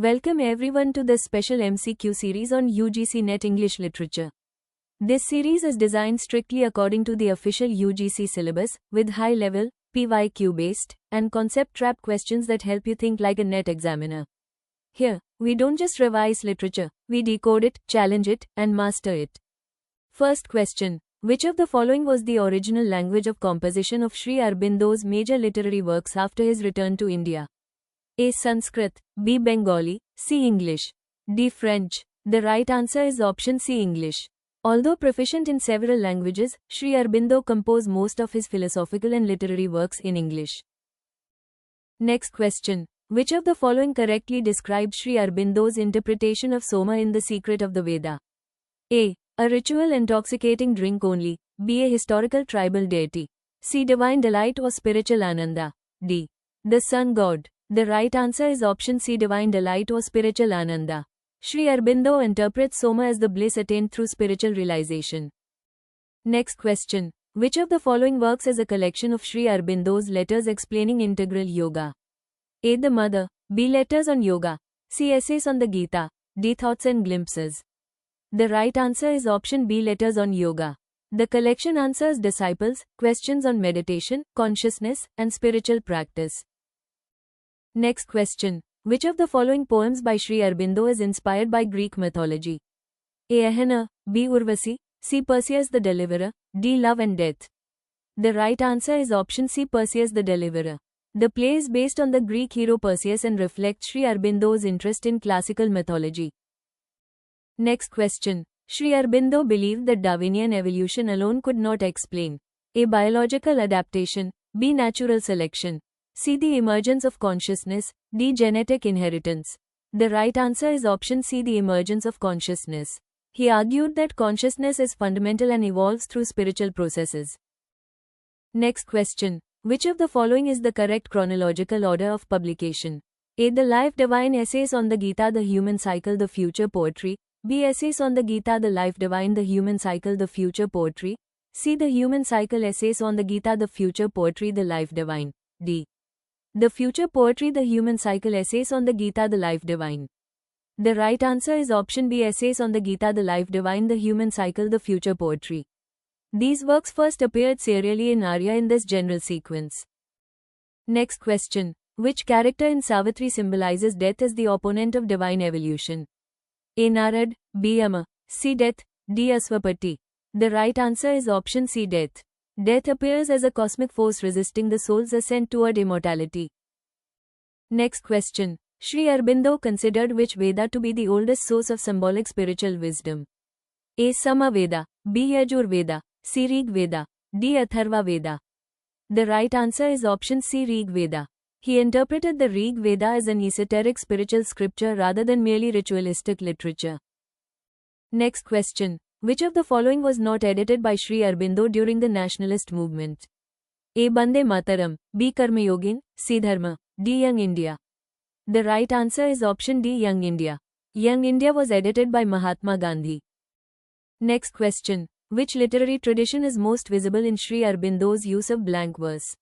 Welcome everyone to this special MCQ series on UGC NET English Literature. This series is designed strictly according to the official UGC syllabus, with high-level, PYQ-based, and concept-trap questions that help you think like a NET examiner. Here, we don't just revise literature, we decode it, challenge it, and master it. First question. Which of the following was the original language of composition of Sri Aurobindo's major literary works after his return to India? A. Sanskrit, B. Bengali, C. English, D. French. The right answer is option C. English. Although proficient in several languages, Sri Aurobindo composed most of his philosophical and literary works in English. Next question. Which of the following correctly describes Sri Aurobindo's interpretation of Soma in The Secret of the Veda? A. A ritual intoxicating drink only, B. A historical tribal deity, C. Divine delight or spiritual ananda, D. The sun god. The right answer is option C. Divine delight or spiritual ananda. Sri Aurobindo interprets Soma as the bliss attained through spiritual realization. Next question. Which of the following works is a collection of Sri Aurobindo's letters explaining integral yoga? A. The Mother, B. Letters on Yoga, C. Essays on the Gita, D. Thoughts and Glimpses. The right answer is option B. Letters on Yoga. The collection answers disciples, questions on meditation, consciousness, and spiritual practice. Next question. Which of the following poems by Sri Aurobindo is inspired by Greek mythology? A. Ahana, B. Urvasi, C. Perseus the Deliverer, D. Love and Death. The right answer is option C. Perseus the Deliverer. The play is based on the Greek hero Perseus and reflects Sri Aurobindo's interest in classical mythology. Next question. Sri Aurobindo believed that Darwinian evolution alone could not explain A. Biological adaptation, B. Natural selection, C. The emergence of consciousness, D. Genetic inheritance. The right answer is option C. The emergence of consciousness. He argued that consciousness is fundamental and evolves through spiritual processes. Next question. Which of the following is the correct chronological order of publication? A. The Life Divine Essays on the Gita, The Human Cycle, The Future Poetry, B. Essays on the Gita, The Life Divine, The Human Cycle, The Future Poetry, C. The Human Cycle Essays on the Gita, The Future Poetry, The Life Divine, D. The Future Poetry, The Human Cycle Essays on the Gita, The Life Divine. The right answer is option B. Essays on the Gita, The Life Divine, The Human Cycle, The Future Poetry. These works first appeared serially in Arya in this general sequence. Next question. Which character in Savitri symbolizes death as the opponent of divine evolution? A. Narad, B. Yama, C. Death, D. Aswapati. The right answer is option C. Death. Death appears as a cosmic force resisting the soul's ascent toward immortality. Next question. Sri Aurobindo considered which Veda to be the oldest source of symbolic spiritual wisdom? A. Sama Veda, B. Yajur Veda, C. Rig Veda, D. Atharva Veda. The right answer is option C. Rig Veda. He interpreted the Rig Veda as an esoteric spiritual scripture rather than merely ritualistic literature. Next question. Which of the following was not edited by Sri Aurobindo during the nationalist movement? A. Bande Mataram, B. Karmayogin, C. Dharma, D. Young India. The right answer is option D. Young India. Young India was edited by Mahatma Gandhi. Next question. Which literary tradition is most visible in Sri Aurobindo's use of blank verse?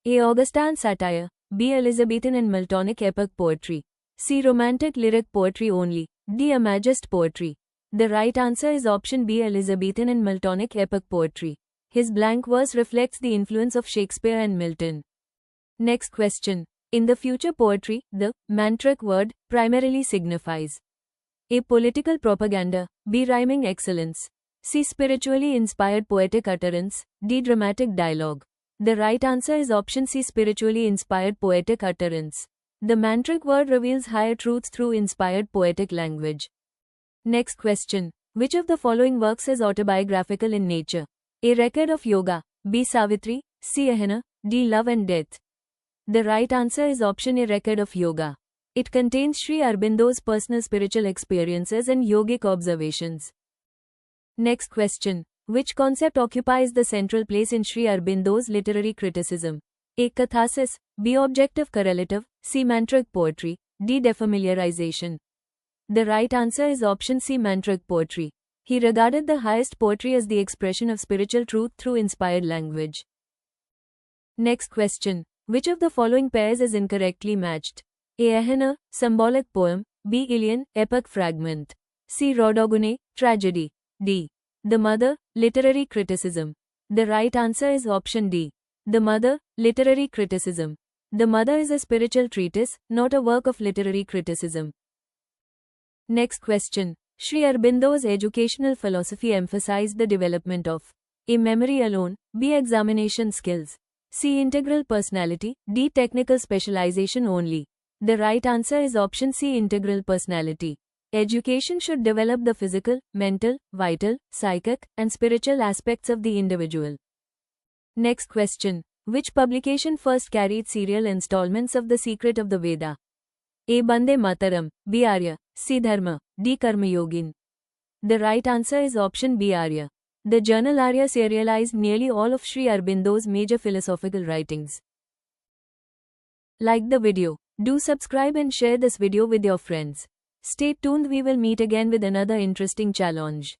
A. Augustan satire, B. Elizabethan and Miltonic epic poetry, C. Romantic lyric poetry only, D. Imaginist poetry. The right answer is option B. Elizabethan and Miltonic epic poetry. His blank verse reflects the influence of Shakespeare and Milton. Next question. In the future poetry, the mantric word primarily signifies A. Political propaganda, B. Rhyming excellence, C. Spiritually inspired poetic utterance, D. Dramatic dialogue. The right answer is option C. Spiritually inspired poetic utterance. The mantric word reveals higher truths through inspired poetic language. Next question. Which of the following works is autobiographical in nature? A. Record of Yoga, B. Savitri, C. Ahana, D. Love and Death. The right answer is option A. Record of Yoga. It contains Sri Aurobindo's personal spiritual experiences and yogic observations. Next question. Which concept occupies the central place in Sri Aurobindo's literary criticism? A. Catharsis, B. Objective correlative, C. Mantric poetry, D. Defamiliarization. The right answer is option C. Mantric poetry. He regarded the highest poetry as the expression of spiritual truth through inspired language. Next question. Which of the following pairs is incorrectly matched? A. Ahana, symbolic poem, B. Ilion, epic fragment. C. Rodogune, tragedy. D. The Mother, literary criticism. The right answer is option D. The Mother, literary criticism. The Mother is a spiritual treatise, not a work of literary criticism. Next question. Sri Aurobindo's educational philosophy emphasized the development of A. Memory alone, B. Examination skills, C. Integral personality, D. Technical specialization only. The right answer is option C. Integral personality. Education should develop the physical, mental, vital, psychic, and spiritual aspects of the individual. Next question. Which publication first carried serial installments of The Secret of the Veda? A. Bande Mataram, B. Arya, C. Dharma, D. Karma Yogin. The right answer is option B. Arya. The journal Arya serialized nearly all of Sri Aurobindo's major philosophical writings. Like the video. Do subscribe and share this video with your friends. Stay tuned, we will meet again with another interesting challenge.